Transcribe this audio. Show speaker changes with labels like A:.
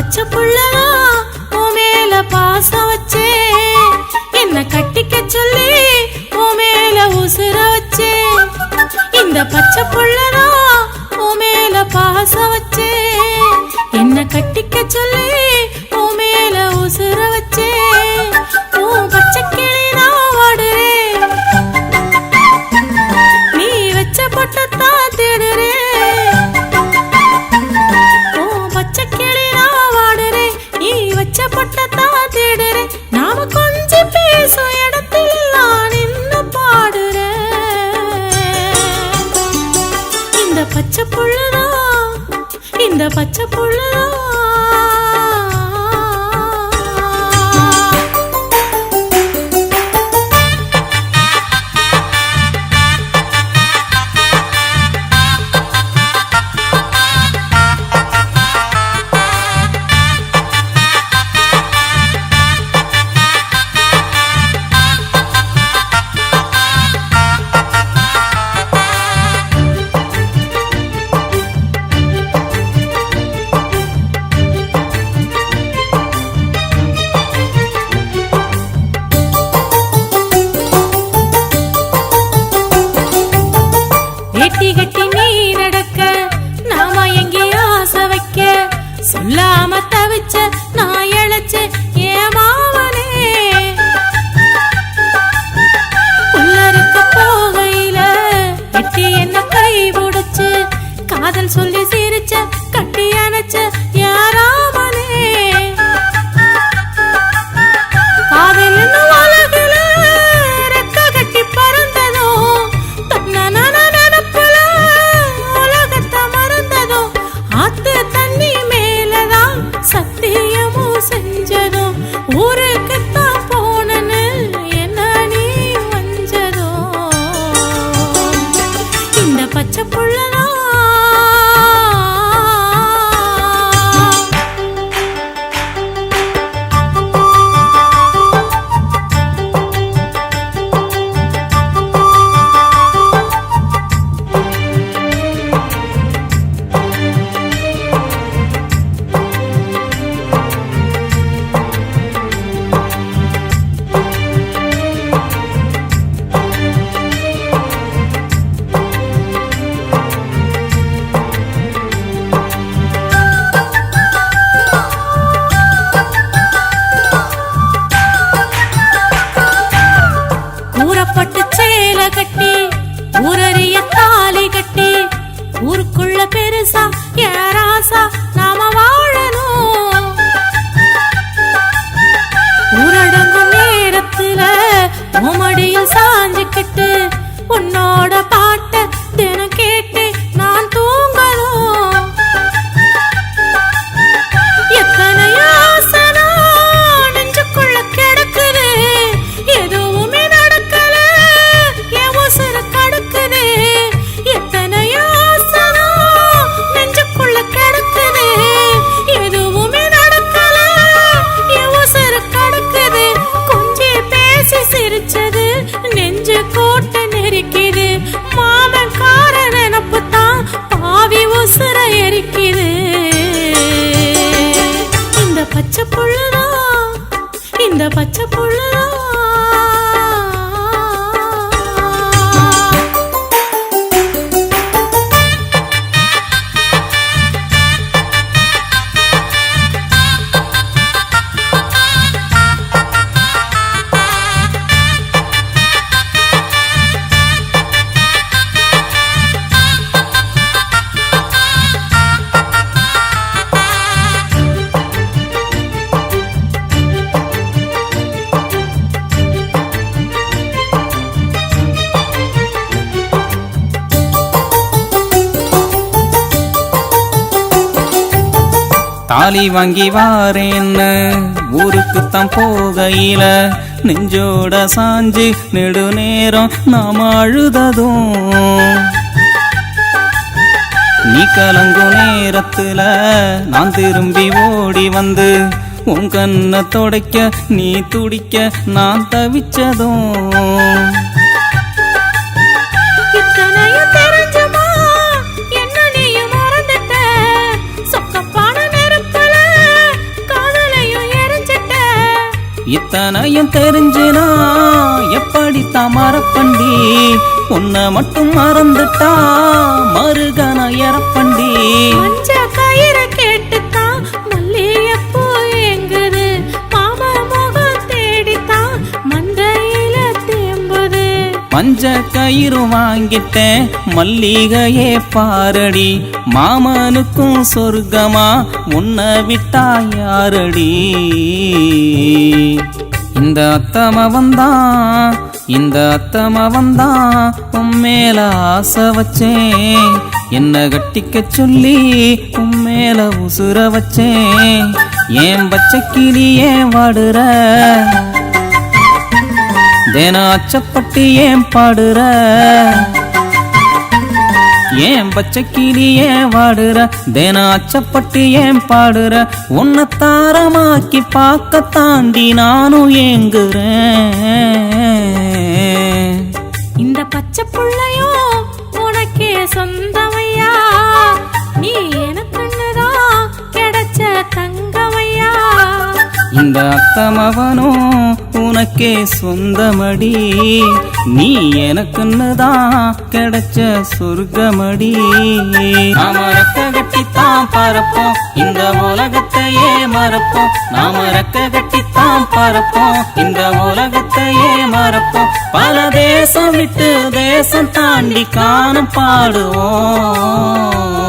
A: பச்சை புள்ளதா உன் மேல பாசம் வச்சே என்ன கட்டிக்க சொல்லி உன் மேல உசுர வச்சே இந்த பச்சை புள்ளதா உன் மேல பாசம் வச்சே என்ன கட்டிக்க சொல்லி உன் மேல உசுர வச்சே உன் பச்சை கிளினா வாடுறே நீ வச்ச பொட்டத்தான் தேடுறே பொட்டத்தான் தேடுறேன் நாம கொஞ்சம் பேசும் இடத்திலெல்லாம் நின்னு பாடுறேன் இந்த பச்சை புள்ளதா இந்த பச்சை புள்ளதா கட்டி நீ நடக்க நாம எங்கே ஆசை வைக்க சொல்லாம தவிச்ச நான் இழைச்ச ஏமாவனே உள்ளருக்க போகையில வெட்டி என்ன கை பிடிச்சு காதல் சொல்லி சிரிச்ச கட்டி அணைச்ச யாராமனே காதல் உலகில ரெக்க கட்டி பறந்ததோ தன்ன சத்தியமும் செஞ்சதோ ஊருக்குத்தான் போனன்னு என்ன நீ வஞ்சதோ இந்த பச்சை புள்ளதா பட்டு சேல கட்டி ஊரறிய தாலி கட்டி ஊருக்குள்ள பெருசா யாராசா நாம வாழணும் ஊரடங்கும் நேரத்துல உமடியில் சாஞ்சுக்கிட்டு உன்னோட பாட்ட தினம் கேட்டு நான் தூங்கணும் எத்தனை ஆசனா நெஞ்சுக்குள்ள கிடக்குது எதுவுமே நெஞ்சு கோட்டை நெருக்கிது மாமன் கார நினப்பு தான் பாவி உசுர எரிக்குது இந்த பச்சை புள்ளதா இந்த பச்சை புள்ளதா
B: தாலி வாங்கி வாரேன்னு ஊருக்குத்தான் போகையில நெஞ்சோட சாஞ்சு நெடுநேரம் நாம அழுததும் நீ கலங்கும் நேரத்துல நான் திரும்பி ஓடி வந்து உன் கண்ணை தொடைக்க நீ துடிக்க நான் தவிச்சதும் இத்தனையும் தெரிஞ்சுனா எப்படித்தான் மறப்பண்டி உன்னை மட்டும் மறந்துட்டா மருகன எறப்பண்டி
A: மஞ்ச கயிறு கேட்டுத்தான் மல்லிகைப்பூ எங்குது மாமா முகம் தேடித்தான் மந்தையில தேம்புது
B: மஞ்ச கயிறு வாங்கிட்டேன் மல்லிகையே பாரடி மாமனுக்கும் சொர்க்கமா உன்னை விட்டா யாரடி இந்த அத்தம வந்தான் உம்மேல ஆசை வச்சேன் என்ன கட்டிக்க சொல்லி உம்மேல உசுர வச்சேன் ஏன் பச்சை கிளி ஏன் வாடுற தேனா அச்சப்பட்டு ஏன் பாடுற ஏன் பச்சை கிளி ஏன் வாடுற தேனா அச்சப்பட்டு ஏன் பாடுற உன்னை தாரமாக்கி பார்க்க தாண்டி நானும் ஏங்குறேன்
A: இந்த பச்சை புள்ளையும் உனக்கே சொந்தமையா நீ எனக்குன்னுதான் கிடைச்ச தங்கமையா
B: இந்த அத்தமவனும் உனக்கே சொந்தமடி நீ எனக்குன்னுதான் கிடைச்ச சொர்க்கமடி நாம ரெக்க கட்டித்தான் பறப்போம் இந்த உலகத்தையே மறப்போம் நாம ரெக்க கட்டித்தான் பறப்போம் இந்த உலகத்தையே மறப்போம் பல தேசம் விட்டு தேசம் தாண்டி காணம் பாடுவோம்